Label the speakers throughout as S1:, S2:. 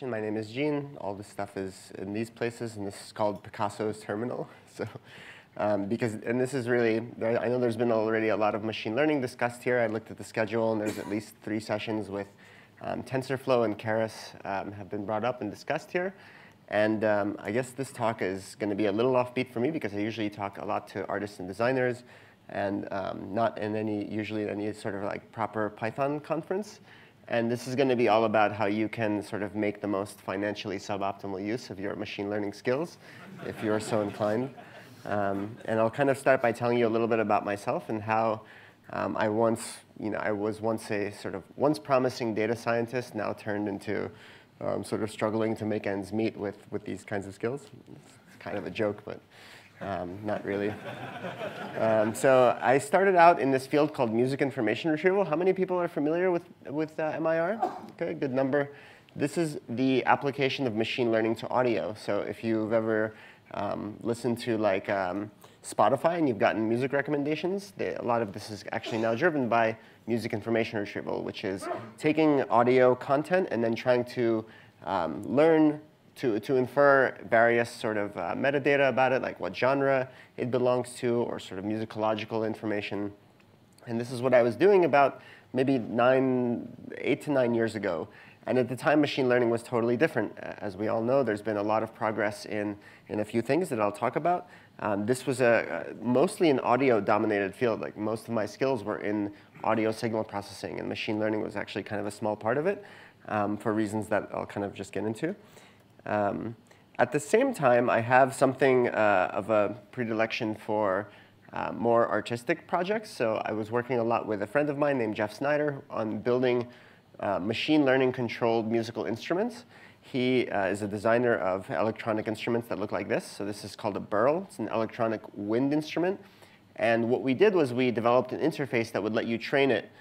S1: mentioned, my name is Gene. All this stuff is in these places, and this is called Picasso's terminal. So, and this is really, I know there's been already a lot of machine learning discussed here. I looked at the schedule, and there's at least 3 sessions with TensorFlow and Keras have been brought up and discussed here. And I guess this talk is going to be a little offbeat for me because I usually talk a lot to artists and designers, and not in usually any sort of like proper Python conference. And this is going to be all about how you can sort of make the most financially suboptimal use of your machine learning skills, if you're so inclined. And I'll kind of start by telling you a little bit about myself and how I was once a once promising data scientist, now turned into sort of struggling to make ends meet with these kinds of skills. It's kind of a joke, but not really. So I started out in this field called music information retrieval. How many people are familiar with MIR? Okay, good number. This is the application of machine learning to audio. So if you've ever listened to like Spotify and you've gotten music recommendations, a lot of this is actually now driven by music information retrieval, which is taking audio content and then trying to learn to infer various sort of metadata about it, like what genre it belongs to, or sort of musicological information. And this is what I was doing about maybe 8 to 9 years ago. And at the time, machine learning was totally different. As we all know, there's been a lot of progress in a few things that I'll talk about. This was mostly an audio-dominated field. Like most of my skills were in audio signal processing, and machine learning was actually kind of a small part of it for reasons that I'll kind of just get into. At the same time, I have something of a predilection for more artistic projects. So I was working a lot with a friend of mine named Jeff Snyder on building machine learning controlled musical instruments. He is a designer of electronic instruments that look like this. So this is called a burl. It's an electronic wind instrument. And what we did was we developed an interface that would let you train it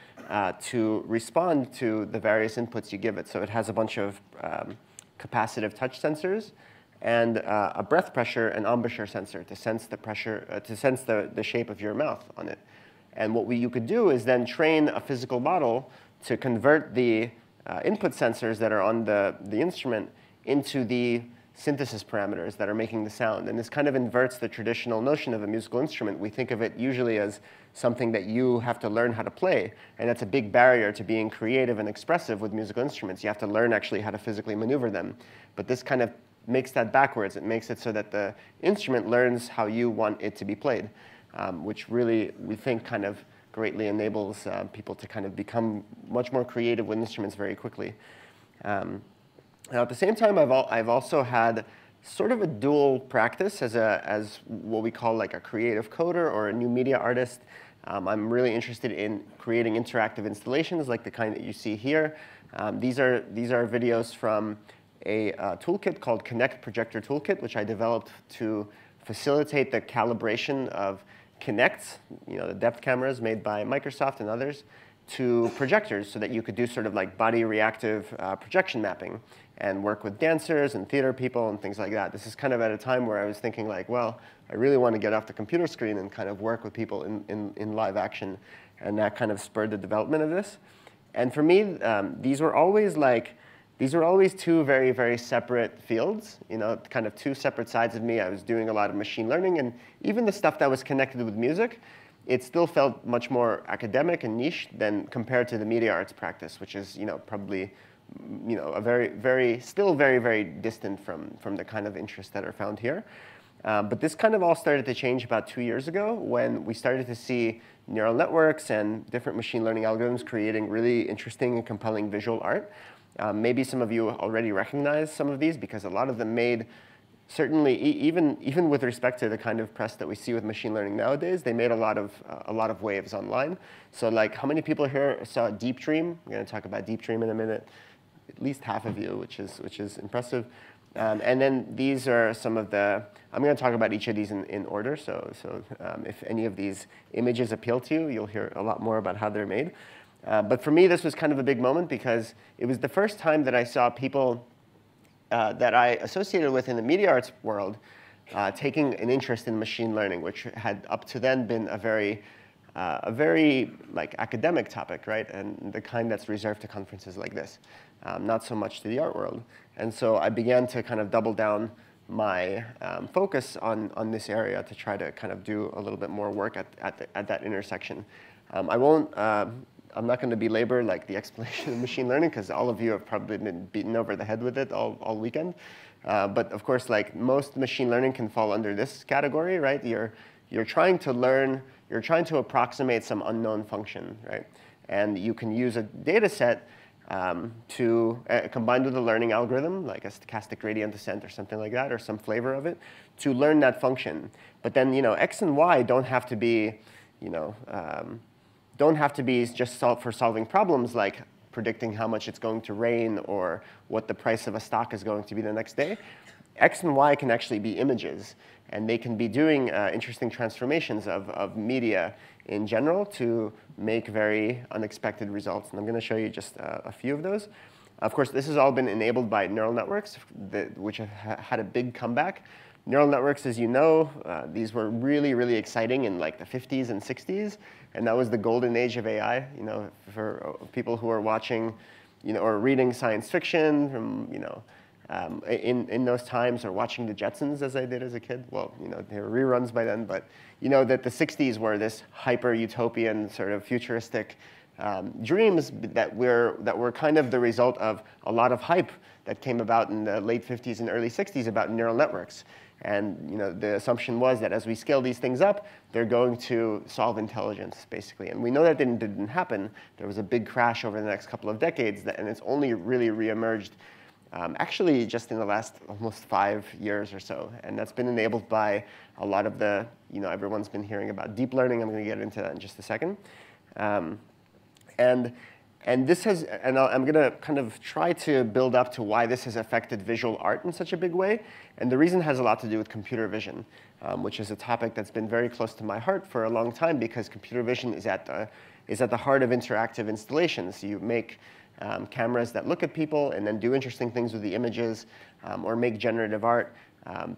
S1: to respond to the various inputs you give it. So it has a bunch of capacitive touch sensors and a breath pressure and embouchure sensor to sense the pressure, to sense the shape of your mouth on it. And what you could do is then train a physical model to convert the input sensors that are on the instrument into the synthesis parameters that are making the sound. And this kind of inverts the traditional notion of a musical instrument. We think of it usually as something that you have to learn how to play. And that's a big barrier to being creative and expressive with musical instruments. You have to learn actually how to physically maneuver them. But this kind of makes that backwards. It makes it so that the instrument learns how you want it to be played, which really, we think, kind of greatly enables people to kind of become much more creative with instruments very quickly. Now, at the same time, I've also had sort of a dual practice as what we call like a creative coder or a new media artist. I'm really interested in creating interactive installations like the kind that you see here. These are videos from a toolkit called Connect Projector Toolkit, which I developed to facilitate the calibration of Kinects, the depth cameras made by Microsoft and others, to projectors so that you could do sort of like body reactive projection mapping and work with dancers and theater people and things like that. This is kind of at a time where I was thinking like, well, I really want to get off the computer screen and kind of work with people in live action. And that kind of spurred the development of this. And for me, these were always 2 very, very separate fields, kind of 2 separate sides of me. I was doing a lot of machine learning, and even the stuff that was connected with music, it still felt much more academic and niche than compared to the media arts practice, which is probably still very, very distant from the kind of interests that are found here. But this kind of all started to change about 2 years ago when we started to see neural networks and different machine learning algorithms creating really interesting and compelling visual art. Maybe some of you already recognize some of these because a lot of them made, certainly even with respect to the kind of press that we see with machine learning nowadays, they made a lot of waves online. So like, how many people here saw Deep Dream? I'm going to talk about Deep Dream in a minute. At least half of you, which is impressive. And then these are some of the, I'm going to talk about each of these in order. So if any of these images appeal to you, you'll hear a lot more about how they're made. But for me, this was kind of a big moment because it was the first time that I saw people that I associated with in the media arts world taking an interest in machine learning, which had up to then been a very a very like academic topic, right? And the kind that's reserved to conferences like this, not so much to the art world. And so I began to kind of double down my focus on this area to try to kind of do a little bit more work at that intersection. I'm not going to belabor like the explanation of machine learning because all of you have probably been beaten over the head with it all weekend. But of course, like most machine learning can fall under this category, right? You're trying to learn, you're trying to approximate some unknown function, right? And you can use a data set combined with a learning algorithm, like a stochastic gradient descent or something like that, or some flavor of it, to learn that function. But then, X and Y don't have to be, don't have to be just for solving problems like predicting how much it's going to rain or what the price of a stock is going to be the next day. X and Y can actually be images, and they can be doing interesting transformations of media in general to make very unexpected results. And I'm going to show you just a few of those. Of course, this has all been enabled by neural networks, which have had a big comeback. Neural networks, as you know, these were really, really exciting in like the 50s and 60s. And that was the golden age of AI, for people who are watching, or reading science fiction from, in those times, or watching the Jetsons as I did as a kid. Well, they were reruns by then, but that the 60s were this hyper-utopian sort of futuristic dreams that were kind of the result of a lot of hype that came about in the late 50s and early 60s about neural networks. And the assumption was that as we scale these things up, they're going to solve intelligence, basically. And we know that didn't happen. There was a big crash over the next couple of decades, and it's only really reemerged actually just in the last almost 5 years or so. And that's been enabled by a lot of the, everyone's been hearing about deep learning. I'm going to get into that in just a second. And this has, and I'm going to kind of try to build up to why this has affected visual art in such a big way. And the reason has a lot to do with computer vision, which is a topic that's been very close to my heart for a long time because computer vision is at the heart of interactive installations. You make cameras that look at people and then do interesting things with the images, or make generative art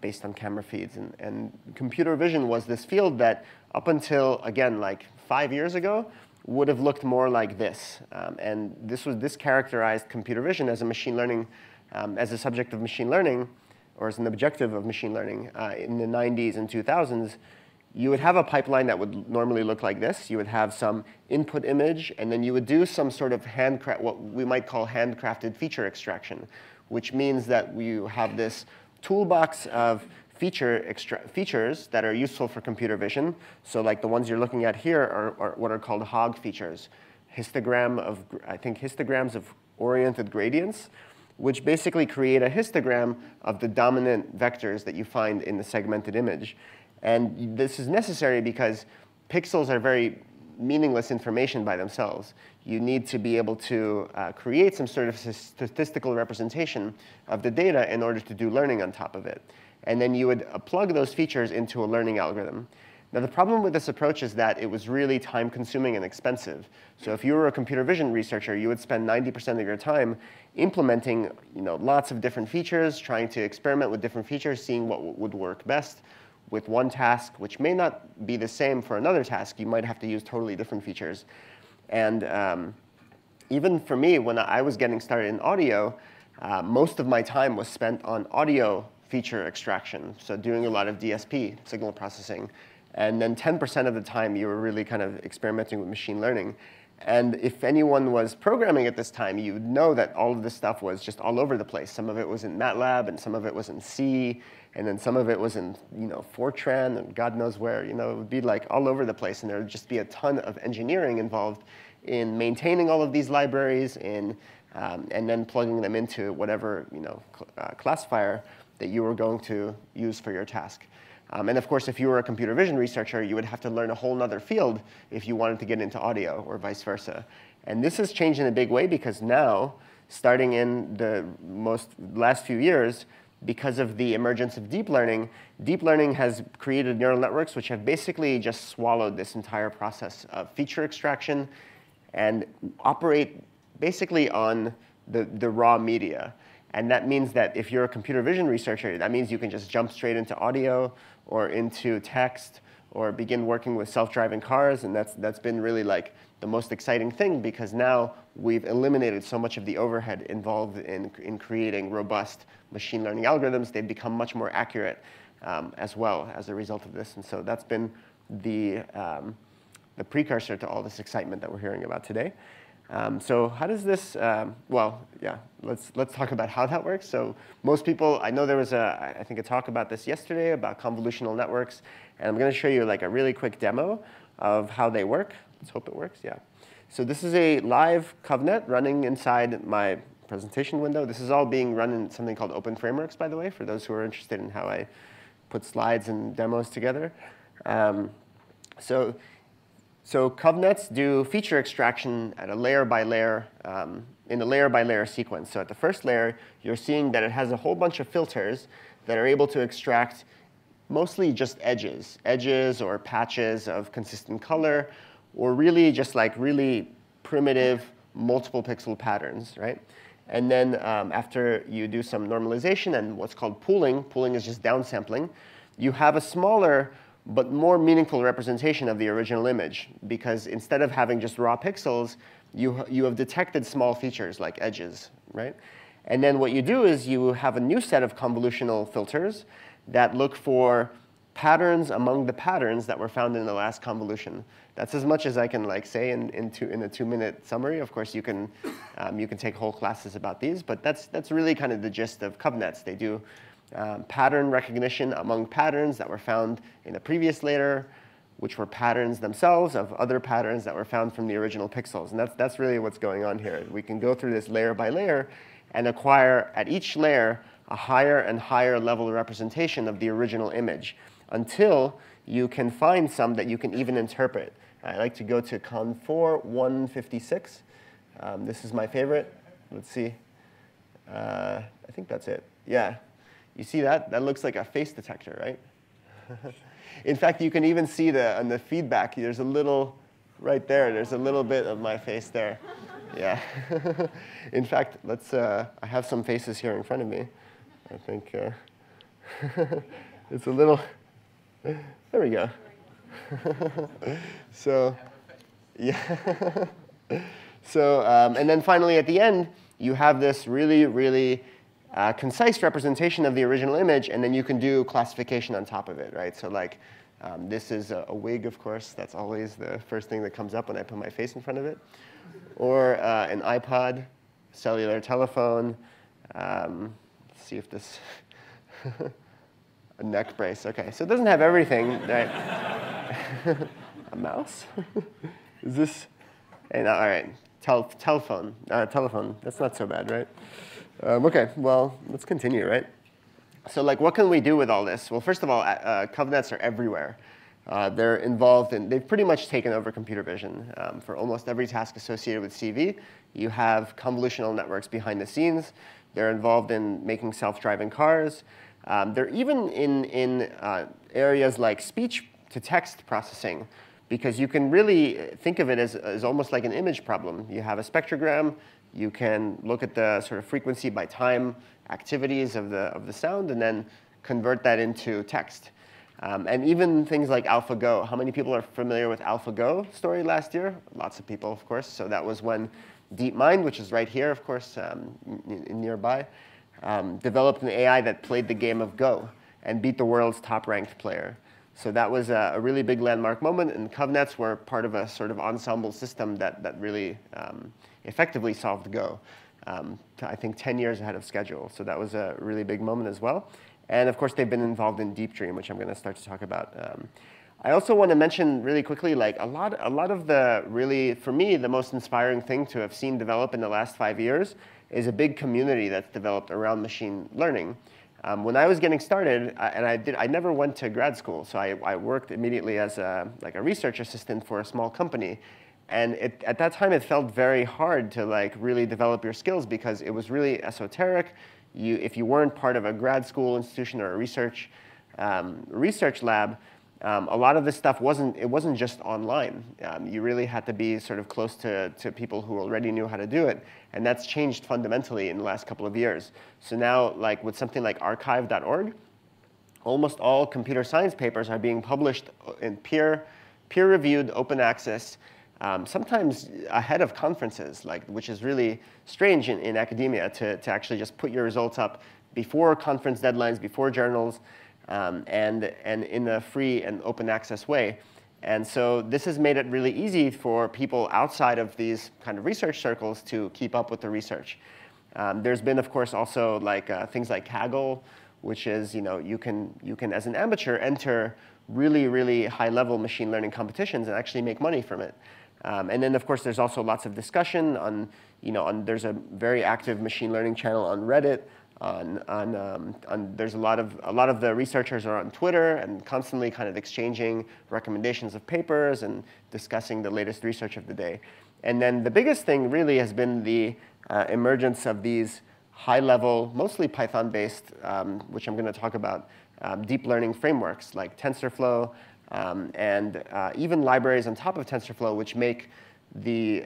S1: based on camera feeds. And computer vision was this field that up until, again, like 5 years ago, would have looked more like this. And this characterized computer vision as a machine learning, as a subject of machine learning, or as an objective of machine learning in the 90s and 2000s. You would have a pipeline that would normally look like this. You would have some input image, and then you would do some sort of what we might call handcrafted feature extraction, which means that you have this toolbox of features that are useful for computer vision. So like the ones you're looking at here are what are called hog features. Histograms of oriented gradients, which basically create a histogram of the dominant vectors that you find in the segmented image. And this is necessary because pixels are very meaningless information by themselves. You need to be able to create some sort of statistical representation of the data in order to do learning on top of it. And then you would plug those features into a learning algorithm. Now, the problem with this approach is that it was really time-consuming and expensive. So if you were a computer vision researcher, you would spend 90% of your time implementing lots of different features, trying to experiment with different features, seeing what would work best with one task, which may not be the same for another task. You might have to use totally different features. And even for me, when I was getting started in audio, most of my time was spent on audio feature extraction, so doing a lot of DSP, signal processing. And then 10% of the time, you were really kind of experimenting with machine learning. And if anyone was programming at this time, you would know that all of this stuff was just all over the place. Some of it was in MATLAB, and some of it was in C, and then some of it was in Fortran, and God knows where. It would be like all over the place, and there would just be a ton of engineering involved in maintaining all of these libraries, and then plugging them into whatever classifier that you were going to use for your task. And of course, if you were a computer vision researcher, you would have to learn a whole other field if you wanted to get into audio or vice versa. And this has changed in a big way because now, starting in the last few years, because of the emergence of deep learning has created neural networks which have basically just swallowed this entire process of feature extraction and operate basically on the raw media. And that means that if you're a computer vision researcher, that means you can just jump straight into audio or into text or begin working with self-driving cars, and that's been really like the most exciting thing, because now we've eliminated so much of the overhead involved in creating robust machine learning algorithms. They've become much more accurate as well as a result of this. And so that's been the precursor to all this excitement that we're hearing about today. So how does this, well, yeah, let's talk about how that works. So most people, I know there was I think a talk about this yesterday about convolutional networks, and I'm going to show you like a really quick demo of how they work. Let's hope it works, yeah. So this is a live CovNet running inside my presentation window. This is all being run in something called Open Frameworks, by the way, for those who are interested in how I put slides and demos together. So CovNets do feature extraction at a layer by layer, in a layer by layer sequence. So at the first layer, you're seeing that it has a whole bunch of filters that are able to extract mostly just edges or patches of consistent color, or really just like really primitive multiple pixel patterns, right? And then after you do some normalization and what's called pooling is just downsampling, you have a smaller but more meaningful representation of the original image, because instead of having just raw pixels, you have detected small features like edges, right? And then what you do is you have a new set of convolutional filters that look for patterns among the patterns that were found in the last convolution. That's as much as I can like say in a 2-minute summary. Of course, you can take whole classes about these, but that's really kind of the gist of CovNets. They do pattern recognition among patterns that were found in a previous layer, which were patterns themselves of other patterns that were found from the original pixels. And that's really what's going on here. We can go through this layer by layer and acquire at each layer a higher and higher level representation of the original image until you can find some that you can even interpret. I like to go to Con4 156. This is my favorite. Let's see. I think that's it. Yeah. You see that? That looks like a face detector, right? In fact, you can even see on the feedback, there's a little, right there, there's a little bit of my face there. Yeah. In fact, I have some faces here in front of me. I think it's a little, there we go. So, yeah. So, and then finally at the end, you have this really, really concise representation of the original image, and then you can do classification on top of it, right? So like, this is a wig, of course. That's always the first thing that comes up when I put my face in front of it. Or an iPod, cellular telephone. Let's see if this, a neck brace. OK, so it doesn't have everything, right? A mouse? Is this, and, all right, telephone. That's not so bad, right? OK, well, let's continue, right? So like, what can we do with all this? Well, first of all, CovNets are everywhere. They're involved in, they've pretty much taken over computer vision. For almost every task associated with CV, you have convolutional networks behind the scenes. They're involved in making self-driving cars. They're even in areas like speech-to-text processing, because you can really think of it as almost like an image problem. You have a spectrogram. You can look at the sort of frequency by time activities of the sound and then convert that into text. And even things like AlphaGo. How many people are familiar with AlphaGo story last year? Lots of people, of course. So that was when DeepMind, which is right here, of course, nearby, developed an AI that played the game of Go and beat the world's top-ranked player. So that was a really big landmark moment, and CovNets were part of a sort of ensemble system that really effectively solved Go, I think 10 years ahead of schedule. So that was a really big moment as well. And of course, they've been involved in Deep Dream, which I'm going to start to talk about. I also want to mention really quickly, like a lot of the really, for me, the most inspiring thing to have seen develop in the last 5 years is a big community that's developed around machine learning. When I was getting started, I never went to grad school, so I worked immediately as a research assistant for a small company. And at that time, it felt very hard to like really develop your skills because it was really esoteric. If you weren't part of a grad school institution or a research lab, a lot of this stuff wasn't just online. You really had to be sort of close to people who already knew how to do it. And that's changed fundamentally in the last couple of years. So now, like with something like archive.org, almost all computer science papers are being published in peer-reviewed, open access, sometimes ahead of conferences, which is really strange in academia to actually just put your results up before conference deadlines, before journals, and in a free and open access way. And so this has made it really easy for people outside of these kind of research circles to keep up with the research. There's been, of course, also things like Kaggle, which is, you can as an amateur enter really, really high-level machine learning competitions and actually make money from it. And then, of course, there's also lots of discussion on, there's a very active machine learning channel on Reddit. There's a lot of the researchers are on Twitter and constantly kind of exchanging recommendations of papers and discussing the latest research of the day. And then the biggest thing really has been the emergence of these high-level, mostly Python-based, which I'm going to talk about, deep learning frameworks like TensorFlow, and even libraries on top of TensorFlow, which make the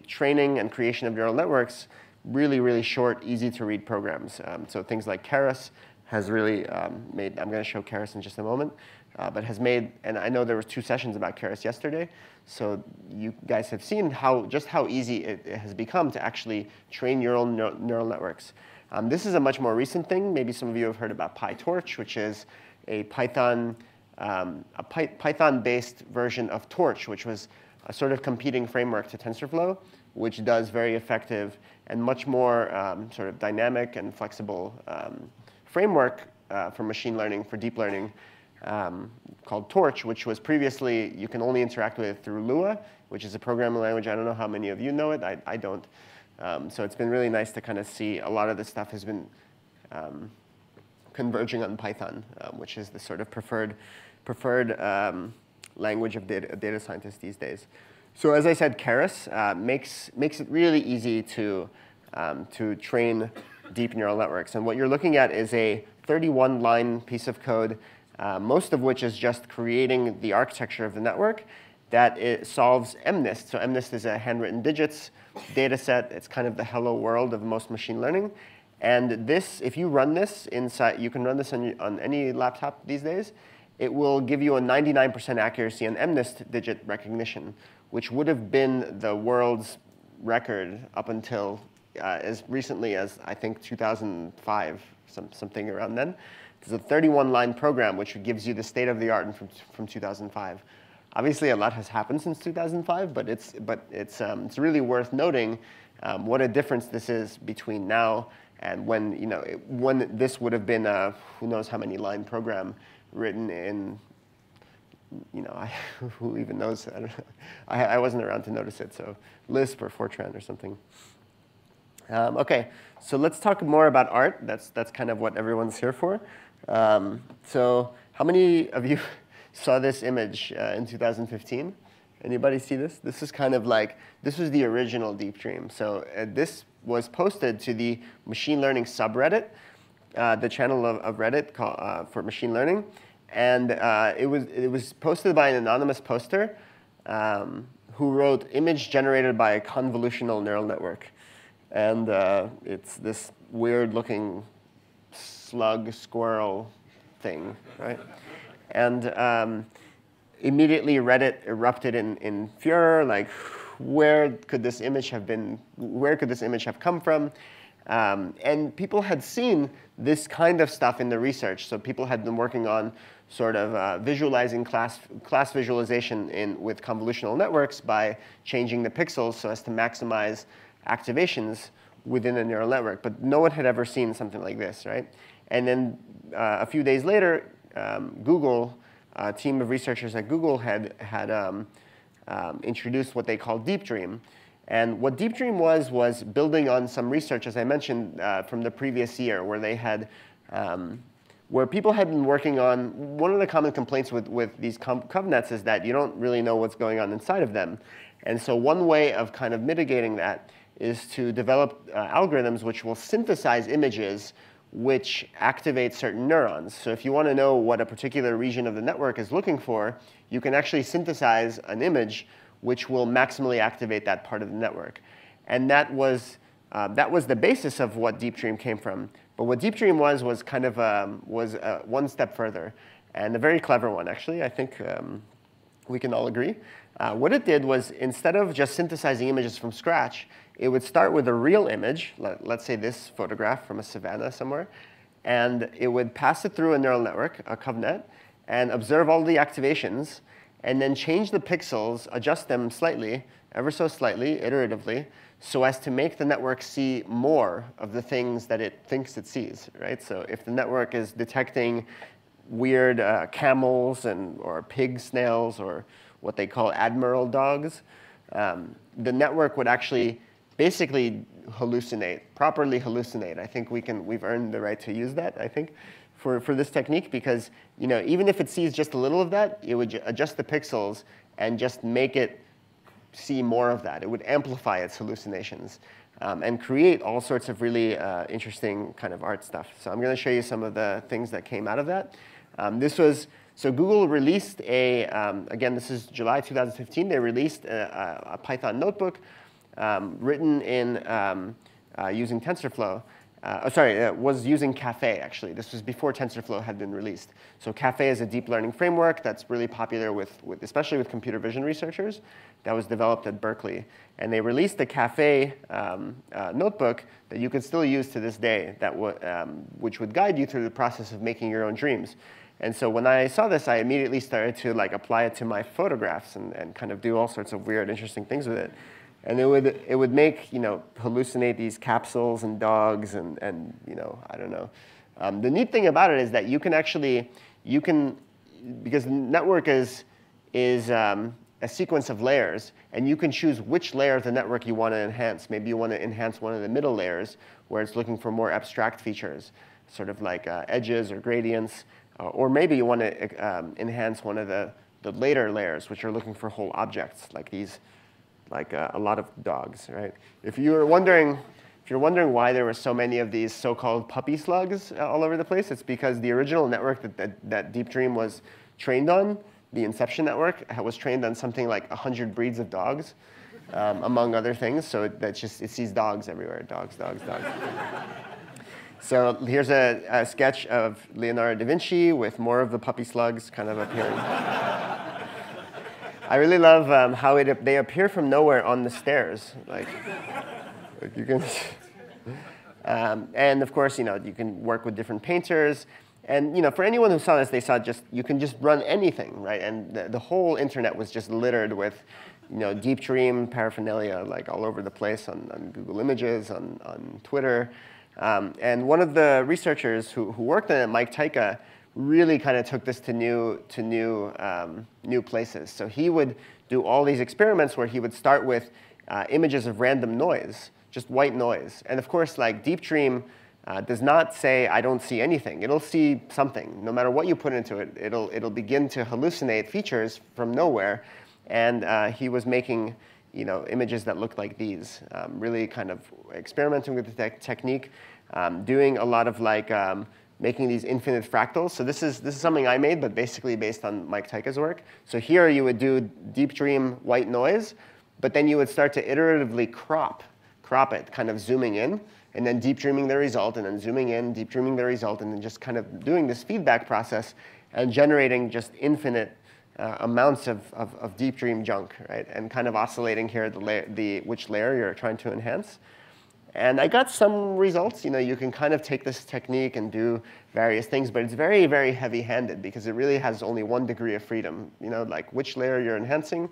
S1: training and creation of neural networks really, really short, easy-to-read programs. So things like Keras has really made, I'm going to show Keras in just a moment, but has made, and I know there was 2 sessions about Keras yesterday, so you guys have seen just how easy it has become to actually train your own neural networks. This is a much more recent thing. Maybe some of you have heard about PyTorch, which is a Python-based version of Torch, which was a sort of competing framework to TensorFlow, which does very effective and much more sort of dynamic and flexible framework for machine learning, for deep learning, called Torch, which was previously you can only interact with through Lua, which is a programming language. I don't know how many of you know it. I don't. So it's been really nice to kind of see a lot of this stuff has been converging on Python, which is the sort of preferred language of data scientists these days. So as I said, Keras makes it really easy to train deep neural networks. And what you're looking at is a 31-line piece of code, most of which is just creating the architecture of the network that it solves MNIST. So MNIST is a handwritten digits data set. It's kind of the hello world of most machine learning. And this, if you run this inside, you can run this on any laptop these days. It will give you a 99% accuracy in MNIST digit recognition, which would have been the world's record up until as recently as, I think, 2005, something around then. It's a 31-line program, which gives you the state of the art from 2005. Obviously, a lot has happened since 2005, but it's really worth noting what a difference this is between now and when this would have been a who knows how many line program written in, who even knows? I don't know. I wasn't around to notice it, so Lisp or Fortran or something. OK, so let's talk more about art. That's kind of what everyone's here for. So how many of you saw this image in 2015? Anybody see this? This is kind of this was the original Deep Dream. So this was posted to the machine learning subreddit, the channel of Reddit for machine learning. And it was posted by an anonymous poster who wrote, "Image generated by a convolutional neural network." And it's this weird-looking slug squirrel thing, right? And immediately Reddit erupted in furor, where could this image have been? Where could this image have come from? And people had seen this kind of stuff in the research. So people had been working on sort of visualizing class visualization with convolutional networks by changing the pixels so as to maximize activations within a neural network. But no one had ever seen something like this, right? And then a few days later, Google, a team of researchers at Google had introduced what they call Deep Dream. And what Deep Dream was building on some research, as I mentioned, from the previous year, where they had, where people had been working on, one of the common complaints with these CovNets is that you don't really know what's going on inside of them. And so one way of kind of mitigating that is to develop algorithms which will synthesize images which activate certain neurons. So if you want to know what a particular region of the network is looking for, you can actually synthesize an image which will maximally activate that part of the network. And that was that was the basis of what Deep Dream came from. But what Deep Dream was kind of one step further, and a very clever one, actually. I think we can all agree. What it did was, instead of just synthesizing images from scratch, it would start with a real image, let's say this photograph from a savanna somewhere, and it would pass it through a neural network, a CovNet, and observe all the activations, and then change the pixels, adjust them slightly, ever so slightly, iteratively, so as to make the network see more of the things that it thinks it sees, right? So if the network is detecting weird camels or pig snails or what they call admiral dogs, the network would actually basically hallucinate, properly hallucinate. I think we've earned the right to use that, I think, for this technique, because even if it sees just a little of that, it would adjust the pixels and just make it see more of that. It would amplify its hallucinations and create all sorts of really interesting kind of art stuff. So I'm going to show you some of the things that came out of that. So Google released again, this is July 2015, they released a Python notebook written in using TensorFlow. Was using Caffe, actually. This was before TensorFlow had been released. So Caffe is a deep learning framework that's really popular especially with computer vision researchers. That was developed at Berkeley. And they released the Caffe notebook that you can still use to this day, which would guide you through the process of making your own dreams. And so when I saw this, I immediately started to apply it to my photographs and kind of do all sorts of weird, interesting things with it. And it would make, hallucinate these capsules and dogs and I don't know. The neat thing about it is that because the network is a sequence of layers, and you can choose which layer of the network you want to enhance. Maybe you want to enhance one of the middle layers where it's looking for more abstract features, sort of like edges or gradients. Or maybe you want to enhance one of the later layers, which are looking for whole objects, like these. Like a lot of dogs, right? If you're wondering why there were so many of these so-called puppy slugs all over the place, it's because the original network that Deep Dream was trained on, the Inception network, was trained on something like 100 breeds of dogs, among other things. So it sees dogs everywhere, dogs. So here's a sketch of Leonardo da Vinci with more of the puppy slugs kind of appearing. I really love how they appear from nowhere on the stairs. Like you can, and of course, you can work with different painters. And for anyone who saw this, they saw you can just run anything, right? And the whole internet was just littered with, Deep Dream paraphernalia, like all over the place on Google Images, on Twitter. And one of the researchers who worked on it, Mike Tyka, really kind of took this to new places. So he would do all these experiments where he would start with images of random noise, just white noise. And of course, like Deep Dream does not say, I don't see anything. It'll see something. No matter what you put into it, it'll begin to hallucinate features from nowhere. And he was making images that looked like these, really kind of experimenting with the technique, doing a lot of making these infinite fractals. So this is something I made, but basically based on Mike Tyka's work. So here you would do Deep Dream white noise, but then you would start to iteratively crop it, kind of zooming in, and then deep dreaming the result, and then zooming in, deep dreaming the result, and then just kind of doing this feedback process and generating just infinite amounts of deep dream junk, right? And kind of oscillating here which layer you're trying to enhance. And I got some results. You can kind of take this technique and do various things, but it's very, very heavy-handed because it really has only one degree of freedom. Like which layer you're enhancing,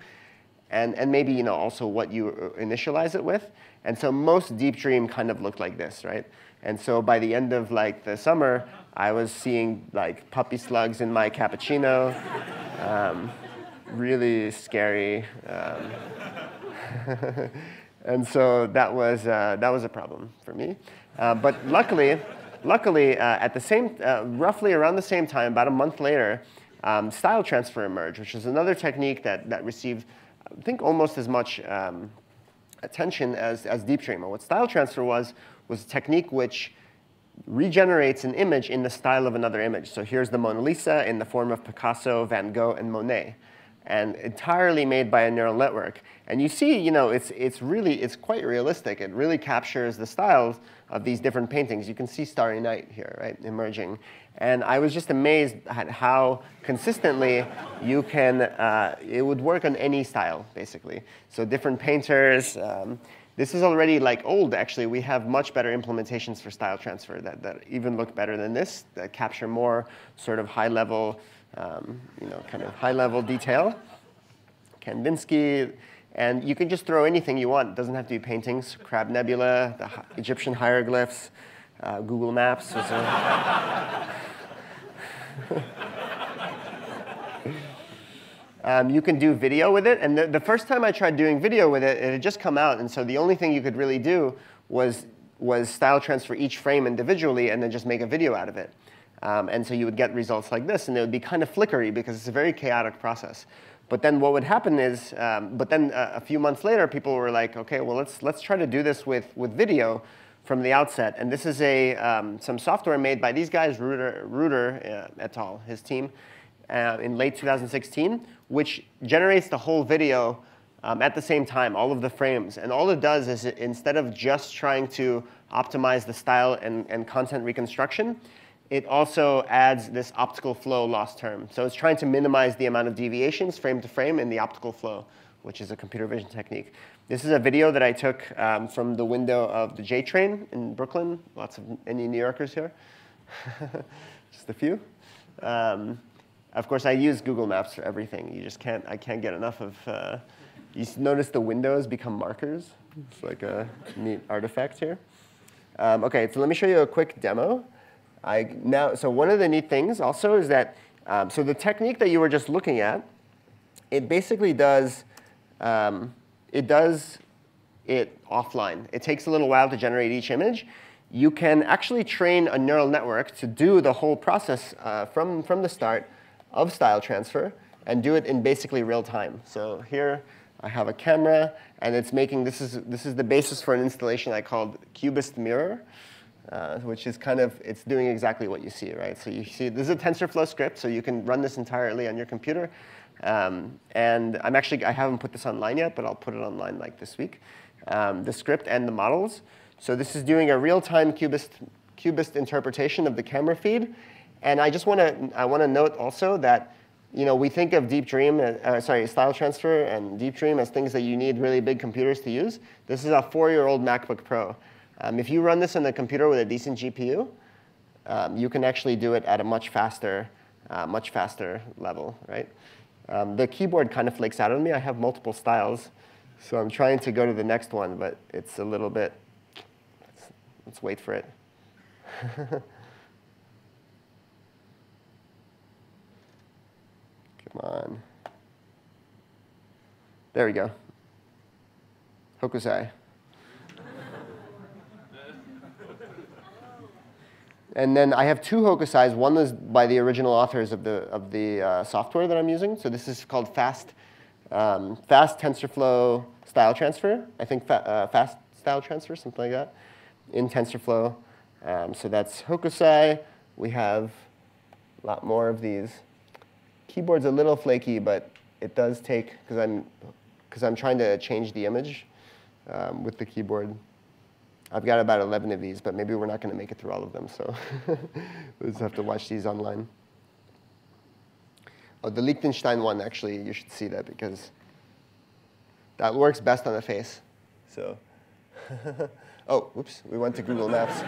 S1: and maybe also what you initialize it with. And so most Deep Dream kind of looked like this, right? And so by the end of the summer, I was seeing puppy slugs in my cappuccino, really scary. And so that was a problem for me. But luckily, at the same, roughly around the same time, about a month later, style transfer emerged, which is another technique that received, I think, almost as much attention as Deep Dream. And what style transfer was a technique which regenerates an image in the style of another image. So here's the Mona Lisa in the form of Picasso, Van Gogh, and Monet. and entirely made by a neural network. And you see, it's quite realistic. It really captures the styles of these different paintings. You can see Starry Night here, right, emerging. And I was just amazed at how consistently you can, it would work on any style, basically. So different painters. This is already old, actually. We have much better implementations for style transfer that even look better than this, that capture more sort of high-level, kind of high-level detail. Kandinsky. And you can just throw anything you want. It doesn't have to be paintings. Crab Nebula, the Egyptian hieroglyphs, Google Maps. You can do video with it. And the first time I tried doing video with it, it had just come out. And so the only thing you could really do was style transfer each frame individually and then just make a video out of it. And so you would get results like this. And it would be kind of flickery because it's a very chaotic process. But then what would happen is, a few months later, people were like, OK, well, let's try to do this with video from the outset. And this is some software made by these guys, Reuter et al., his team, in late 2016, which generates the whole video at the same time, all of the frames. And all it does is, instead of just trying to optimize the style and content reconstruction, it also adds this optical flow loss term. So it's trying to minimize the amount of deviations frame to frame in the optical flow, which is a computer vision technique. This is a video that I took from the window of the J train in Brooklyn. Lots of any New Yorkers here? Just a few. Of course, I use Google Maps for everything. I can't get enough of. You notice the windows become markers. It's like a neat artifact here. OK, so let me show you a quick demo. So one of the neat things also is that, so the technique that you were just looking at, it basically does it offline. It takes a little while to generate each image. You can actually train a neural network to do the whole process from the start of style transfer and do it in basically real time. So here I have a camera, and it's making, this is the basis for an installation I called Cubist Mirror. Which is kind of, it's doing exactly what you see, right? So you see, this is a TensorFlow script, so you can run this entirely on your computer. And I haven't put this online yet, but I'll put it online this week. The script and the models. So this is doing a real-time cubist interpretation of the camera feed. And I want to note also that we think of style transfer and Deep Dream as things that you need really big computers to use. This is a 4-year-old MacBook Pro. If you run this on a computer with a decent GPU, you can actually do it at a much faster level, right? The keyboard kind of flakes out on me. I have multiple styles, so I'm trying to go to the next one, but it's a little bit. Let's wait for it. Come on. There we go. Hokusai. And then I have two Hokusais. One is by the original authors of the software that I'm using. So this is called fast TensorFlow style transfer. I think fast style transfer, something like that, in TensorFlow. So that's Hokusai. We have a lot more of these. Keyboard's a little flaky, but it does take, because I'm trying to change the image with the keyboard. I've got about 11 of these, but maybe we're not going to make it through all of them. So we'll just have to watch these online. Oh, the Liechtenstein one, actually, you should see that, because that works best on a face. So, oh, oops, we went to Google Maps.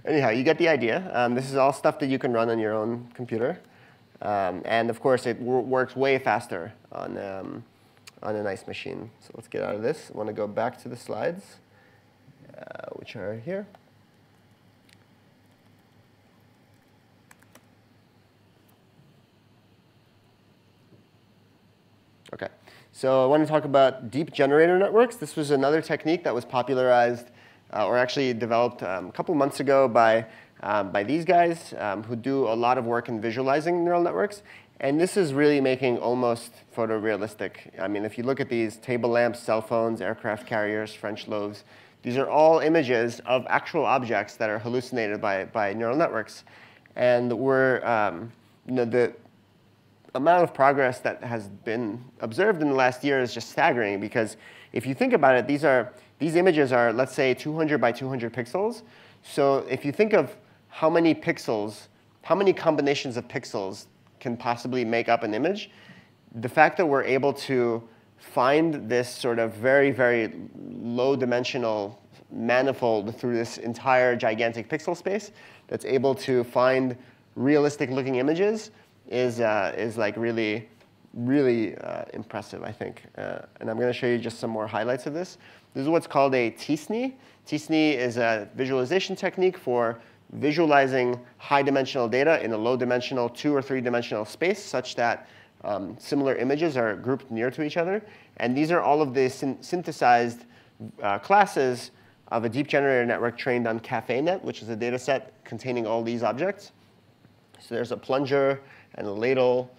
S1: Anyhow, you get the idea. This is all stuff that you can run on your own computer. And of course, it works way faster on a nice machine. So let's get out of this. I want to go back to the slides, which are here. OK. So I want to talk about deep generator networks. This was another technique that was popularized or actually developed a couple months ago by these guys who do a lot of work in visualizing neural networks. And this is really making almost photorealistic. I mean, if you look at these table lamps, cell phones, aircraft carriers, French loaves, these are all images of actual objects that are hallucinated by neural networks. And the amount of progress that has been observed in the last year is just staggering, because if you think about it, these images are, let's say, 200 by 200 pixels. So if you think of how many pixels, how many combinations of pixels can possibly make up an image, the fact that we're able to find this sort of very, very low dimensional manifold through this entire gigantic pixel space that's able to find realistic looking images is like really, really impressive, I think. And I'm going to show you just some more highlights of this. This is what's called a t-SNE. T-SNE is a visualization technique for visualizing high dimensional data in a low dimensional 2 or 3 dimensional space, such that similar images are grouped near to each other. And these are all of the synthesized classes of a deep generator network trained on CafeNet, which is a data set containing all these objects. So there's a plunger and a ladle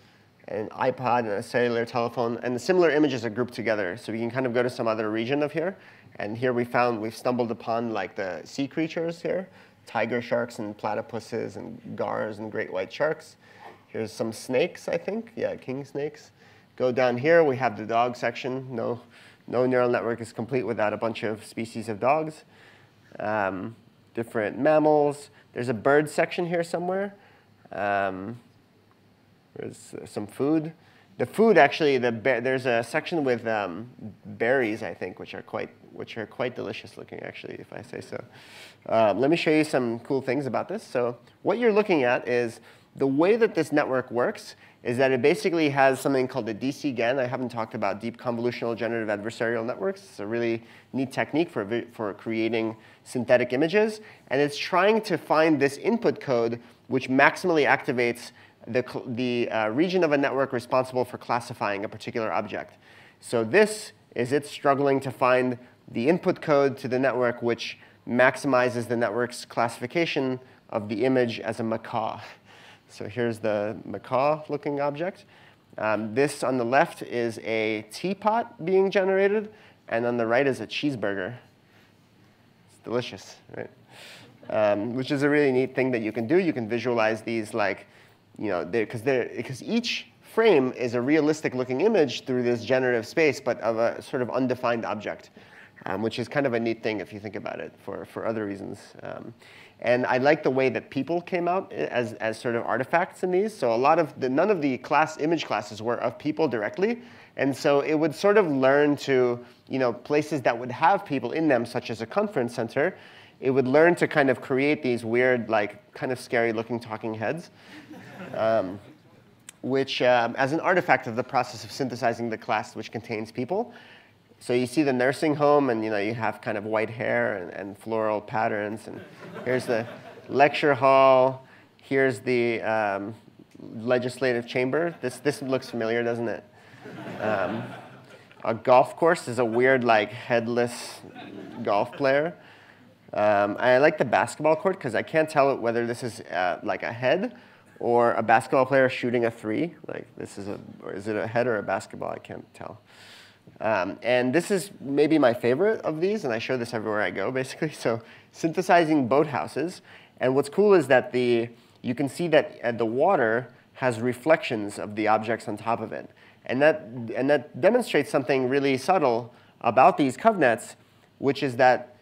S1: and an iPod and a cellular telephone. And the similar images are grouped together. So we can kind of go to some other region of here. And here we've stumbled upon like the sea creatures here, tiger sharks and platypuses and gars and great white sharks. Here's some snakes, I think. Yeah, king snakes. Go down here, we have the dog section. No neural network is complete without a bunch of species of dogs. Different mammals. There's a bird section here somewhere. There's some food. The food, actually, there's a section with berries, I think, which are quite delicious looking, actually, if I say so. Let me show you some cool things about this. So what you're looking at is the way that this network works is that it basically has something called the DC-GAN. I haven't talked about deep convolutional generative adversarial networks. It's a really neat technique for creating synthetic images. And it's trying to find this input code which maximally activates the region of a network responsible for classifying a particular object. So this is it struggling to find the input code to the network which maximizes the network's classification of the image as a macaw. So here's the macaw-looking object. This on the left is a teapot being generated, and on the right is a cheeseburger. It's delicious, right? Which is a really neat thing that you can do. You can visualize these like, because each frame is a realistic-looking image through this generative space, but of a sort of undefined object, which is kind of a neat thing if you think about it for other reasons. And I like the way that people came out as sort of artifacts in these. So none of the image classes were of people directly. And so it would sort of learn to, places that would have people in them, such as a conference center. It would learn to kind of create these weird, like, kind of scary-looking talking heads, which, as an artifact of the process of synthesizing the class which contains people. So you see the nursing home, and you have kind of white hair and floral patterns. And here's the lecture hall. Here's the legislative chamber. This looks familiar, doesn't it? A golf course is a weird, like, headless golf player. I like the basketball court because I can't tell whether this is like a head or a basketball player shooting a 3. Like or is it a head or a basketball? I can't tell. And this is maybe my favorite of these, and I show this everywhere I go, basically. So synthesizing boathouses. And what's cool is that you can see that the water has reflections of the objects on top of it. And that demonstrates something really subtle about these covnets, which is that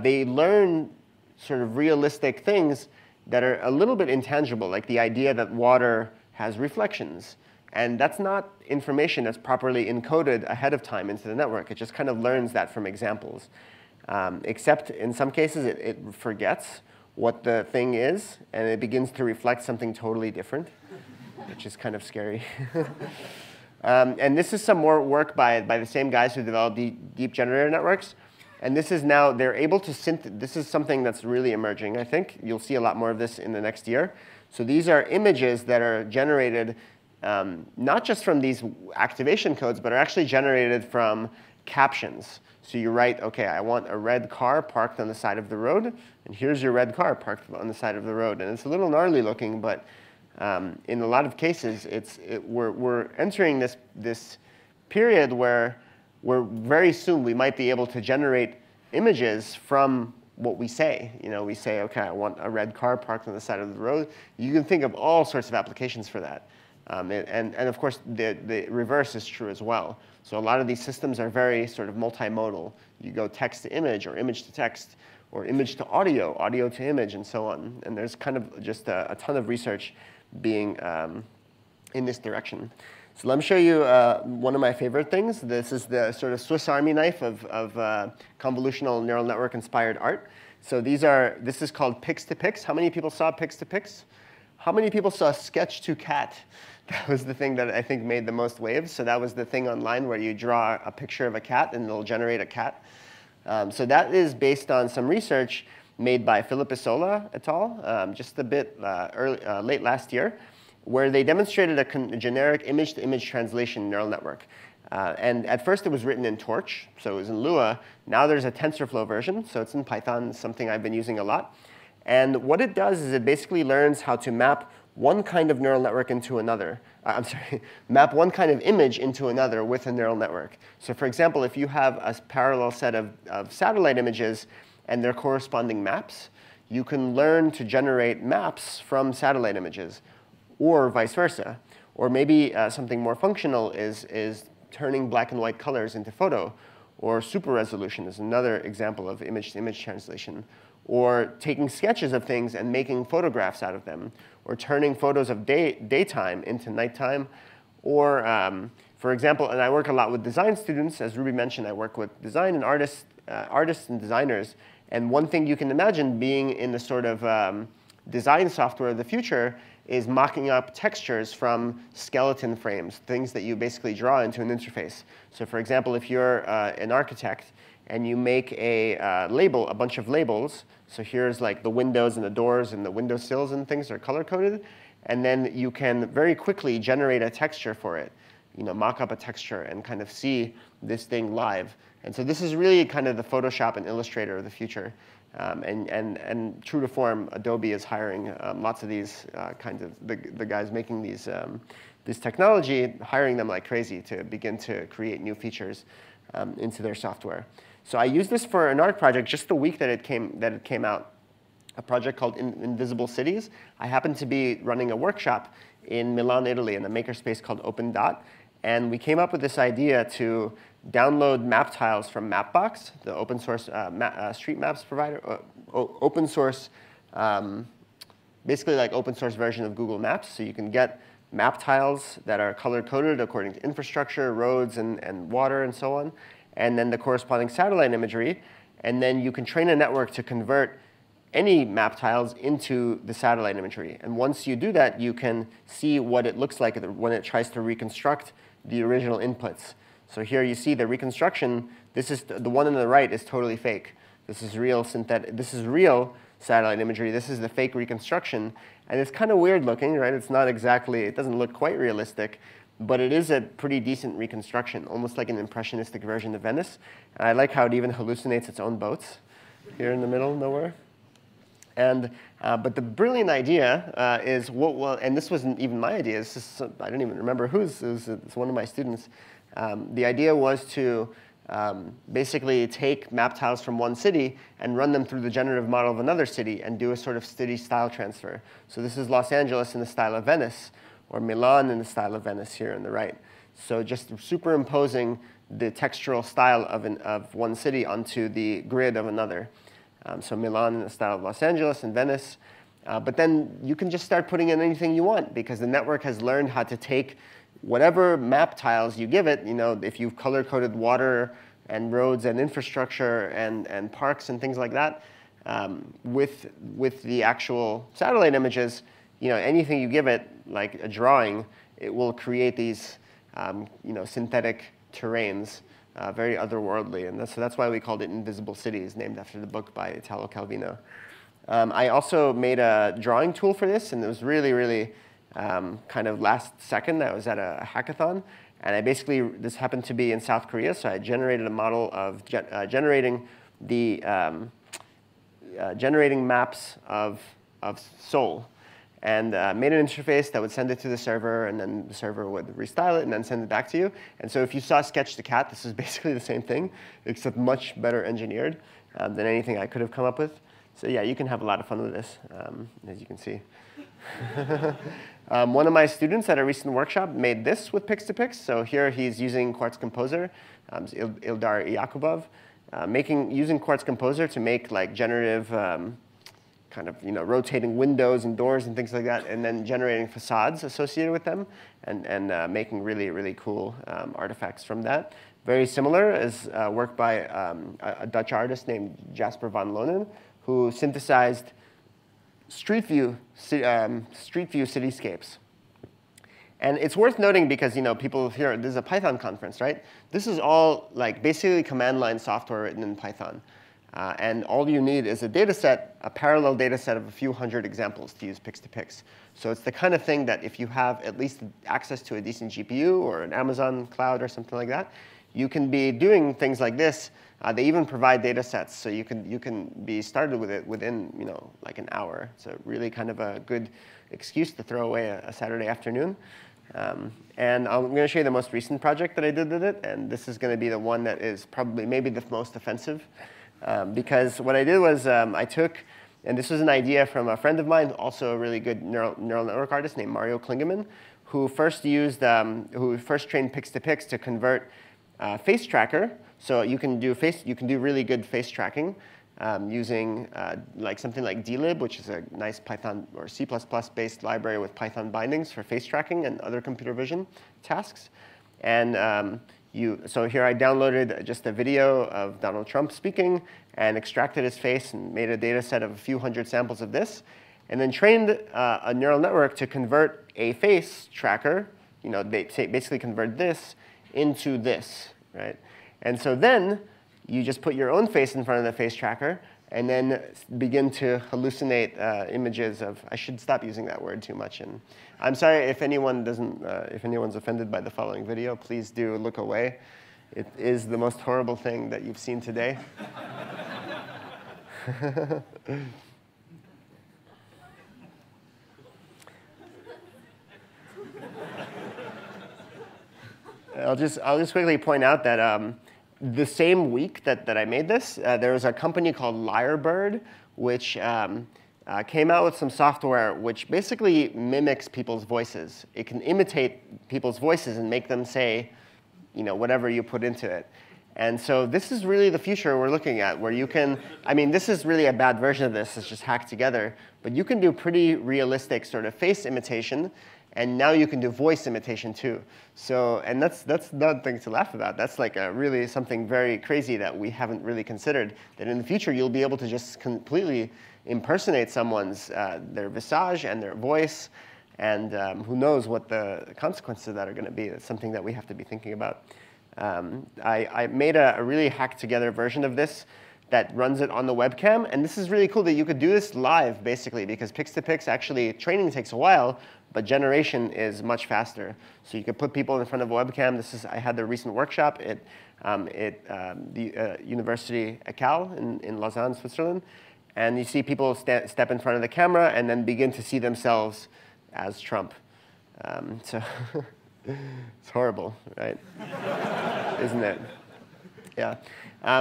S1: they learn sort of realistic things that are a little bit intangible, like the idea that water has reflections. And that's not information that's properly encoded ahead of time into the network. It just kind of learns that from examples. Except in some cases, it forgets what the thing is, and it begins to reflect something totally different, which is kind of scary. And this is some more work by the same guys who developed deep generator networks. And this is now, they're able to this is something that's really emerging, I think. You'll see a lot more of this in the next year. So these are images that are generated not just from these activation codes, but are actually generated from captions. So you write, OK, I want a red car parked on the side of the road. And here's your red car parked on the side of the road. And it's a little gnarly looking, but in a lot of cases, we're entering this period where very soon we might be able to generate images from what we say. We say, OK, I want a red car parked on the side of the road. You can think of all sorts of applications for that. And of course, the reverse is true as well. So a lot of these systems are very sort of multimodal. You go text to image, or image to text, or image to audio, audio to image, and so on. And there's kind of just a ton of research being in this direction. So let me show you one of my favorite things. This is the sort of Swiss Army knife of convolutional neural network inspired art. So this is called Pix to Pix. How many people saw Pix to Pix? How many people saw Sketch to Cat? That was the thing that I think made the most waves. So that was the thing online where you draw a picture of a cat and it'll generate a cat. So that is based on some research made by Philip Isola et al. Just a bit late last year, where they demonstrated a generic image-to-image translation neural network. And at first, it was written in Torch, so it was in Lua. Now there's a TensorFlow version, so it's in Python, something I've been using a lot. And what it does is it basically learns how to map one kind of neural network into another. Map one kind of image into another with a neural network. So for example, if you have a parallel set of satellite images and their corresponding maps, you can learn to generate maps from satellite images, or vice versa. Or maybe something more functional is turning black and white colors into photo, or super resolution is another example of image-to-image translation, or taking sketches of things and making photographs out of them, or turning photos of daytime into nighttime, or, for example, and I work a lot with design students. As Ruby mentioned, I work with design and artists and designers. And one thing you can imagine being in the sort of design software of the future is mocking up textures from skeleton frames, things that you basically draw into an interface. So for example, if you're an architect and you make a label, a bunch of labels, so here's like the windows and the doors and the windowsills and things are color-coded, and then you can very quickly generate a texture for it, mock up a texture and kind of see this thing live. And so this is really kind of the Photoshop and Illustrator of the future. And true to form, Adobe is hiring lots of these kinds of the guys making this technology, hiring them like crazy to begin to create new features into their software. So I used this for an art project just the week that it came out, a project called Invisible Cities. I happened to be running a workshop in Milan, Italy, in a makerspace called Open Dot. And we came up with this idea to download map tiles from Mapbox, the open source street maps provider, open source, basically like open source version of Google Maps. So you can get map tiles that are color-coded according to infrastructure, roads, and water, and so on, and then the corresponding satellite imagery. And then you can train a network to convert any map tiles into the satellite imagery. And once you do that, you can see what it looks like when it tries to reconstruct the original inputs. So here you see the reconstruction. This is the one on the right is totally fake. This is real synthetic. This is real satellite imagery. This is the fake reconstruction. And it's kind of weird looking, right? It's not exactly, it doesn't look quite realistic, but it is a pretty decent reconstruction, almost like an impressionistic version of Venice. And I like how it even hallucinates its own boats here in the middle of nowhere. And, but the brilliant idea is, and this wasn't even my idea. I don't even remember whose. It's one of my students. The idea was to basically take map tiles from one city and run them through the generative model of another city and do a sort of city style transfer. So this is Los Angeles in the style of Venice, or Milan in the style of Venice here on the right. So just superimposing the textural style of one city onto the grid of another. So Milan in the style of Los Angeles and Venice. But then you can just start putting in anything you want, because the network has learned how to take whatever map tiles you give it. If you've color-coded water and roads and infrastructure and parks and things like that, with the actual satellite images, anything you give it, like a drawing, it will create these synthetic terrains. Very otherworldly, and so that's why we called it Invisible Cities, named after the book by Italo Calvino. I also made a drawing tool for this, and it was really, really kind of last second. I was at a hackathon, and this happened to be in South Korea, so I generated a model of generating maps of Seoul. And made an interface that would send it to the server, and then the server would restyle it and then send it back to you. And so if you saw Sketch to Cat, this is basically the same thing, except much better engineered. than anything I could have come up with. So yeah, you can have a lot of fun with this, as you can see. One of my students at a recent workshop made this with Pix2Pix. So here he's using Quartz Composer, Ildar Yakubov, using Quartz Composer to make like generative kind of rotating windows and doors and things like that, and then generating facades associated with them, and making really, really cool artifacts from that. Very similar is work by a Dutch artist named Jasper van Lonen, who synthesized street view cityscapes. And it's worth noting because people here, this is a Python conference, right? This is all like basically command line software written in Python. And all you need is a data set, a parallel data set of a few hundred examples to use Pix2Pix. So it's the kind of thing that if you have at least access to a decent GPU or an Amazon cloud or something like that, you can be doing things like this. They even provide data sets, so you can be started with it within like an hour. So really kind of a good excuse to throw away a Saturday afternoon. And I'm going to show you the most recent project that I did with it, and this is going to be the one that is probably maybe the most offensive. Because what I did was I took, and this was an idea from a friend of mine, also a really good neural network artist named Mario Klingemann, who first trained Pix2Pix to convert face tracker. So you can do really good face tracking using like something like dlib, which is a nice Python or C++ based library with Python bindings for face tracking and other computer vision tasks. And so here I downloaded just a video of Donald Trump speaking and extracted his face and made a data set of a few hundred samples of this, and then trained a neural network to convert a face tracker. They basically convert this into this, right? And so then you just put your own face in front of the face tracker and then begin to hallucinate images of. I should stop using that word too much. And I'm sorry if anyone's offended by the following video. Please do look away. It is the most horrible thing that you've seen today. I'll just quickly point out that the same week that I made this, there was a company called Lyrebird, which came out with some software which basically mimics people's voices. It can imitate people's voices and make them say, whatever you put into it. And so this is really the future we're looking at, where you can, this is really a bad version of this. It's just hacked together. But you can do pretty realistic sort of face imitation. And now you can do voice imitation too. So, and that's not a thing to laugh about. That's like really something very crazy that we haven't really considered. That in the future you'll be able to just completely impersonate someone's their visage and their voice, and who knows what the consequences of that are going to be. It's something that we have to be thinking about. I made a really hacked together version of this that runs it on the webcam. And this is really cool that you could do this live, basically, because Pix2Pix actually, training takes a while, but generation is much faster. So you could put people in front of a webcam. I had the recent workshop at the University Ecale in Lausanne, Switzerland. And you see people step in front of the camera and then begin to see themselves as Trump. So it's horrible, right? Isn't it? Yeah.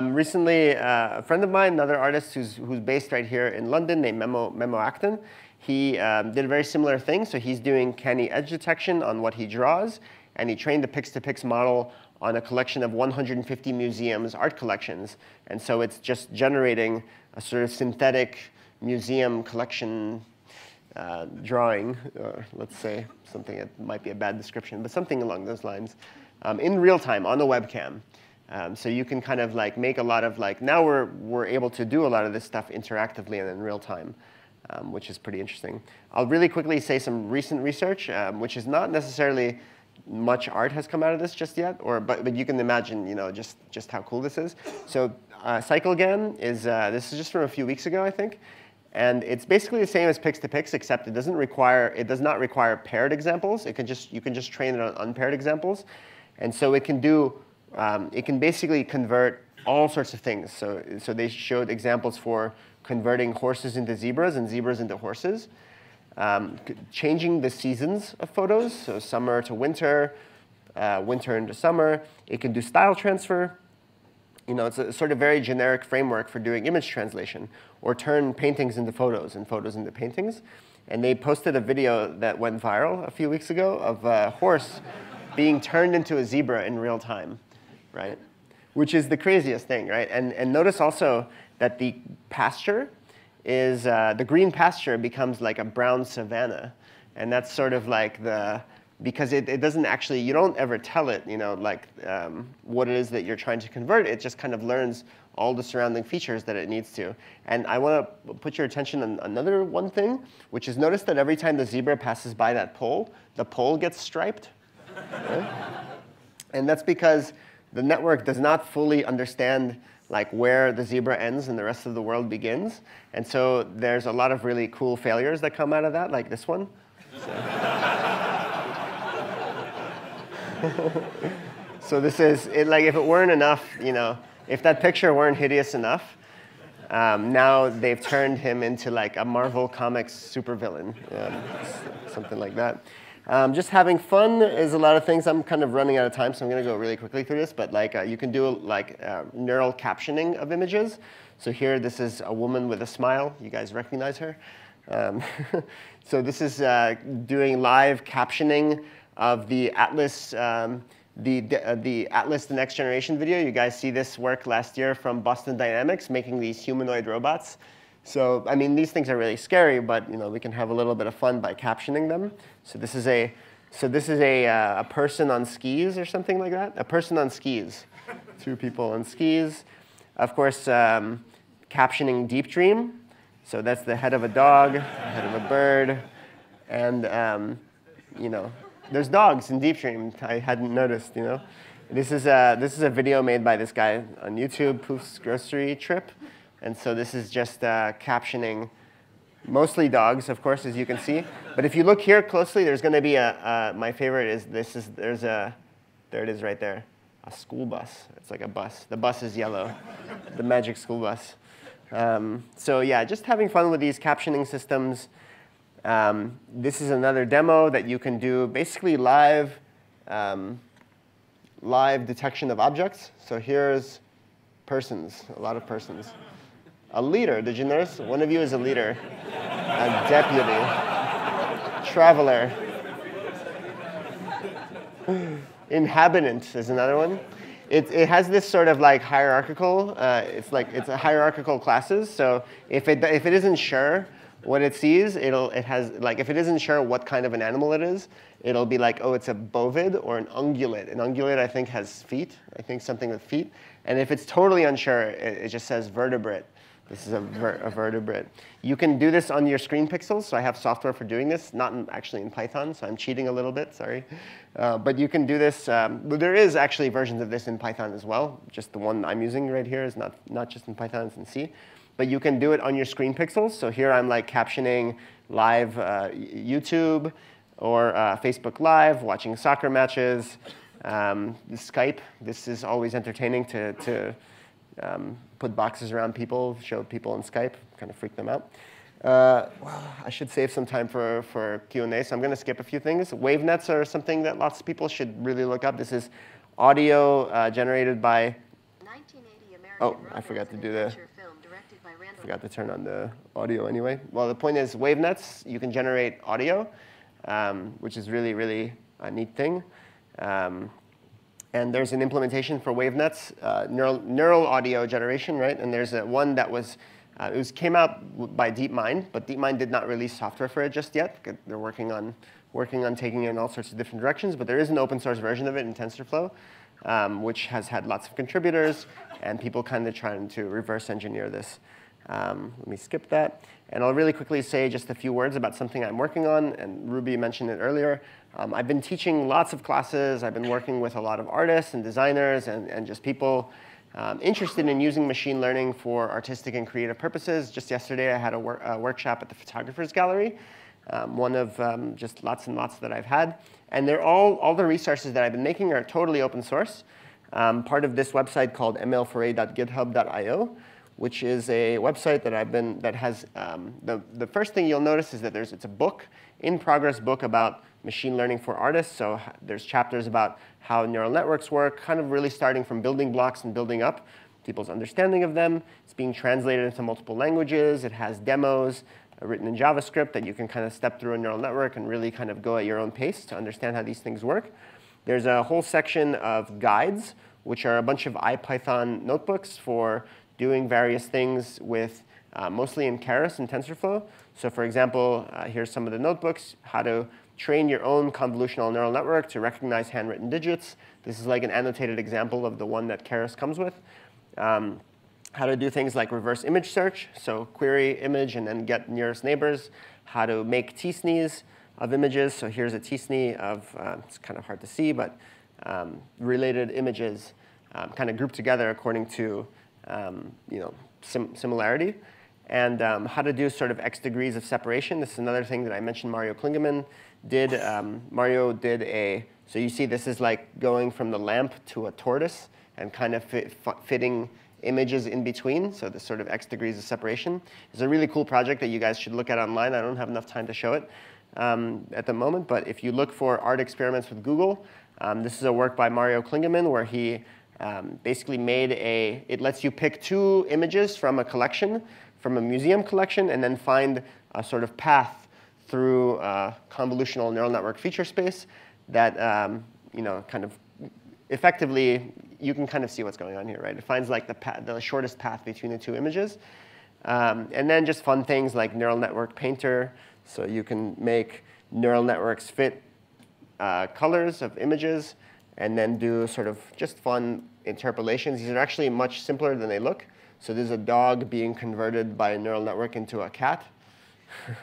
S1: Recently, a friend of mine, another artist who's based right here in London, named Memo Acton, he did a very similar thing. So he's doing canny edge detection on what he draws, and he trained the Pix2Pix model on a collection of 150 museums' art collections. And so it's just generating a sort of synthetic museum collection drawing, or let's say something that might be a bad description, but something along those lines, in real time on the webcam. So you can kind of like make a lot of now we're able to do a lot of this stuff interactively and in real time, which is pretty interesting. I'll really quickly say some recent research, which is not necessarily much art has come out of this just yet, but you can imagine just how cool this is. So CycleGAN is this is just from a few weeks ago, I think. And it's basically the same as Pix2Pix, except it does not require paired examples. You can just train it on unpaired examples, and so it can do. It can basically convert all sorts of things. So they showed examples for converting horses into zebras and zebras into horses, changing the seasons of photos, so summer to winter, winter into summer. It can do style transfer. it's a sort of very generic framework for doing image translation, or turn paintings into photos and photos into paintings. And they posted a video that went viral a few weeks ago of a horse being turned into a zebra in real time, right? Which is the craziest thing, right? And notice also that the pasture is, the green pasture becomes like a brown savanna. And that's sort of like because it doesn't actually, you don't ever tell it, what it is that you're trying to convert. It just kind of learns all the surrounding features that it needs to. And I want to put your attention on another one thing, which is notice that every time the zebra passes by that pole, the pole gets striped. Right? And that's because the network does not fully understand where the zebra ends and the rest of the world begins. And so there's a lot of really cool failures that come out of that, like this one. So this is, if it weren't enough, if that picture weren't hideous enough, now they've turned him into a Marvel Comics supervillain, something like that. Just having fun is a lot of things. I'm kind of running out of time, so I'm going to go really quickly through this. But you can do neural captioning of images. So here, this is a woman with a smile. You guys recognize her? So this is doing live captioning of the Atlas, the Atlas The Next Generation video. You guys see this work last year from Boston Dynamics, making these humanoid robots. So I mean, these things are really scary, but we can have a little bit of fun by captioning them. So this is a person on skis or something like that. A person on skis, 2 people on skis. Of course, captioning deep dream. So that's the head of a dog, the head of a bird, and there's dogs in deep dream. I hadn't noticed. This is a video made by this guy on YouTube, Poof's Grocery Trip. And so this is just captioning mostly dogs, of course, as you can see. But if you look here closely, there's going to be my favorite is there it is right there, a school bus. It's like a bus. The bus is yellow, the magic school bus. So yeah, just having fun with these captioning systems. This is another demo that you can do basically live detection of objects. So here's persons, a lot of persons. A leader, did you notice? One of you is a leader, a deputy, traveler. Inhabitant is another one. It has this sort of hierarchical, it's a hierarchical classes. So if it isn't sure what it sees, if it isn't sure what kind of an animal it is, it'll be oh, it's a bovid or an ungulate. An ungulate, I think, has feet. I think something with feet. And if it's totally unsure, it just says vertebrate. This is a vertebrate. You can do this on your screen pixels. So I have software for doing this, not actually in Python. So I'm cheating a little bit, sorry. But you can do this. There is actually versions of this in Python as well. Just the one I'm using right here is not just in Python, it's in C. But you can do it on your screen pixels. So here I'm captioning live YouTube or Facebook Live, watching soccer matches, Skype. This is always entertaining to put boxes around people, show people on Skype, kind of freak them out. Well, I should save some time for Q&A, so I'm going to skip a few things. Wavenets are something that lots of people should really look up. This is audio generated by... I forgot to do forgot to turn on the audio anyway. Well, the point is wavenets, you can generate audio, which is really, really a neat thing. And there's an implementation for wavenets, neural audio generation, right? And there's one that came out by DeepMind, but DeepMind did not release software for it just yet. They're working on taking it in all sorts of different directions, but there is an open source version of it in TensorFlow, which has had lots of contributors, and people kind of trying to reverse engineer this. Let me skip that. And I'll really quickly say just a few words about something I'm working on, and Ruby mentioned it earlier. I've been teaching lots of classes. I've been working with a lot of artists and designers and just people interested in using machine learning for artistic and creative purposes. Just yesterday, I had a workshop at the Photographers Gallery, one of just lots and lots that I've had. And they're all the resources that I've been making are totally open source. Part of this website called mlforay.github.io, which is a website that has, the first thing you'll notice is that it's a book, in-progress book about machine learning for artists. So there's chapters about how neural networks work, kind of really starting from building blocks and building up people's understanding of them. It's being translated into multiple languages. It has demos written in JavaScript that you can kind of step through a neural network and really kind of go at your own pace to understand how these things work. There's a whole section of guides, which are a bunch of IPython notebooks for doing various things with mostly in Keras and TensorFlow. So for example, here's some of the notebooks, how to train your own convolutional neural network to recognize handwritten digits. This is like an annotated example of the one that Keras comes with. How to do things like reverse image search, so query image and then get nearest neighbors. How to make t-SNEs of images. So here's a t-SNE of, it's kind of hard to see, but related images kind of grouped together according to similarity. And how to do sort of X degrees of separation. This is another thing that I mentioned Mario Klingemann did. Mario did so you see this is like going from the lamp to a tortoise and kind of fitting images in between, so this sort of X degrees of separation. It's a really cool project that you guys should look at online. I don't have enough time to show it at the moment, but if you look for art experiments with Google, this is a work by Mario Klingemann where he basically made it lets you pick 2 images from a collection, from a museum collection, and then find a sort of path through a convolutional neural network feature space that kind of effectively, you can kind of see what's going on here, right? It finds like the shortest path between the 2 images. And then just fun things like neural network painter. So you can make neural networks fit colors of images and then do sort of just fun interpolations. These are actually much simpler than they look. So there's a dog being converted by a neural network into a cat.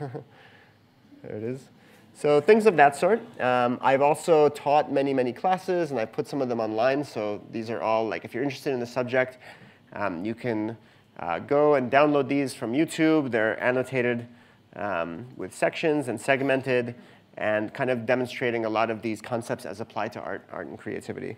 S1: There it is. So things of that sort. I've also taught many, many classes, and I've put some of them online. So these are all, like, if you're interested in the subject, you can go and download these from YouTube. They're annotated with sections and segmented and kind of demonstrating a lot of these concepts as applied to art and creativity.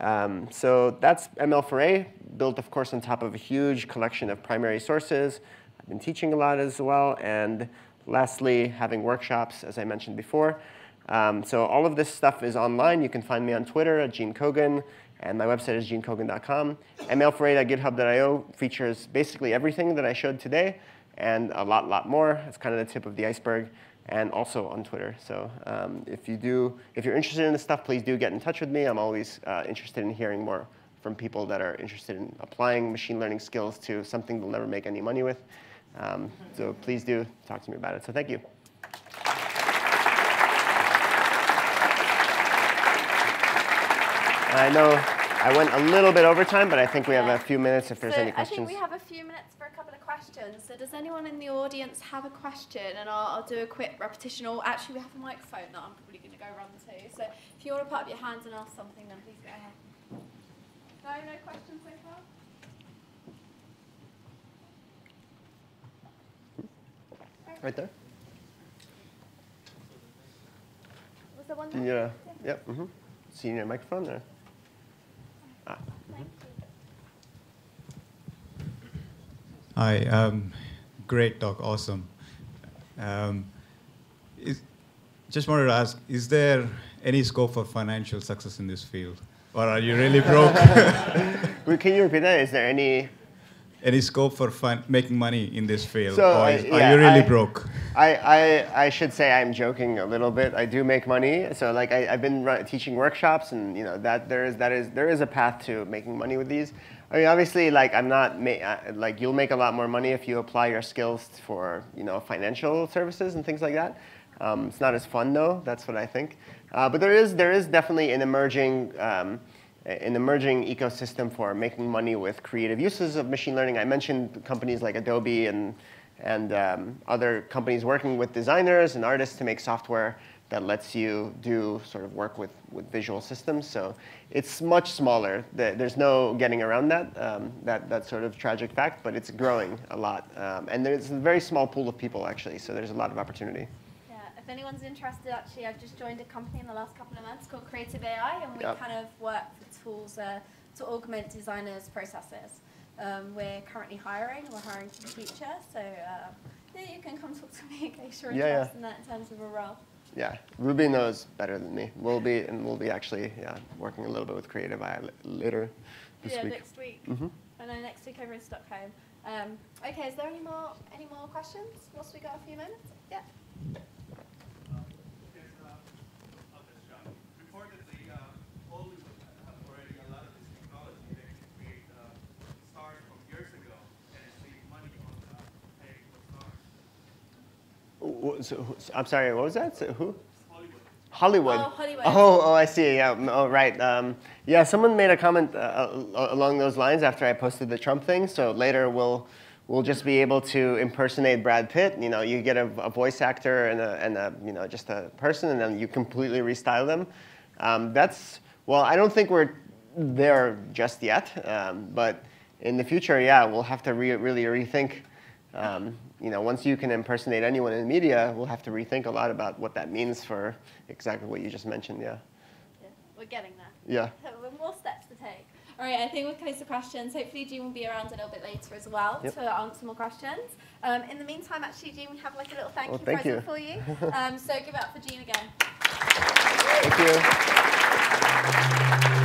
S1: So that's ML4A, built, of course, on top of a huge collection of primary sources. I've been teaching a lot as well. And lastly, having workshops, as I mentioned before. So all of this stuff is online. You can find me on Twitter at Gene Kogan, and my website is genekogan.com. ML4A.github.io features basically everything that I showed today, and a lot more. It's kind of the tip of the iceberg, and also on Twitter. So if you're interested in this stuff, please do get in touch with me. I'm always interested in hearing more from people that are interested in applying machine learning skills to something they'll never make any money with. So please do talk to me about it. So thank you. I know I went a little bit over time, but I think we have a few minutes if there's any questions.
S2: I think we have a few minutes for a couple of questions. So does anyone in the audience have a question? And I'll do a quick repetition. Or actually, we have a microphone that I'm probably going to go run to. So if you want to put up your hands and ask something, then please go ahead. No questions so far?
S1: Right there?
S2: Was there one there?
S1: Yeah. Yep. Mm-hmm. See your microphone there?
S2: Thank you.
S3: Hi. Great talk. Awesome. Just wanted to ask, is there any scope for financial success in this field? Or are you really broke?
S1: Can you repeat that? Is there any
S3: scope for making money in this field?
S1: So,
S3: are you really broke?
S1: I should say I'm joking a little bit. I do make money. So like I've been teaching workshops, and that there is a path to making money with these. I mean, obviously, like I'm not like you'll make a lot more money if you apply your skills for financial services and things like that. It's not as fun though. That's what I think. But there is definitely an emerging ecosystem for making money with creative uses of machine learning. I mentioned companies like Adobe and other companies working with designers and artists to make software that lets you do sort of work with visual systems. So it's much smaller. There's no getting around that sort of tragic fact, but it's growing a lot. And there's a very small pool of people, actually, so there's a lot of opportunity.
S2: Yeah, if anyone's interested, actually, I've just joined a company in the last couple of months called Creative AI, and we kind of work with tools to augment designers' processes. We're currently hiring. We're hiring for the future, so you can come talk to me in case you're interested in that in terms of a role.
S1: Yeah, Ruby knows better than me. We'll be actually working a little bit with Creative AI later this week.
S2: Next week.
S1: Mm-hmm.
S2: I know next week over in Stockholm. Okay, is there any more questions? Whilst we got a few minutes? Yeah.
S4: Reportedly, Hollywood have already a lot of this technology that can create stars from years ago and save money on paying for stars.
S1: I'm sorry, what was that? So, who?
S4: Hollywood.
S1: Hollywood.
S2: Oh, Hollywood.
S1: Oh, I see. Yeah. Oh, right. Yeah, someone made a comment along those lines after I posted the Trump thing. So later we'll just be able to impersonate Brad Pitt. You know, you get a voice actor and a just a person, and then you completely restyle them. Well, I don't think we're there just yet, but in the future, yeah, we'll have to really rethink. You know, once you can impersonate anyone in media, we'll have to rethink a lot about what that means for exactly what you just mentioned. Yeah.
S2: We're getting there.
S1: Yeah.
S2: More steps to take. All right, I think we'll close the questions. Hopefully, Jean will be around a little bit later as well to answer more questions. In the meantime, actually, Jean, we have like a little thank you present for you. So give it up for Jean again.
S1: Thank you.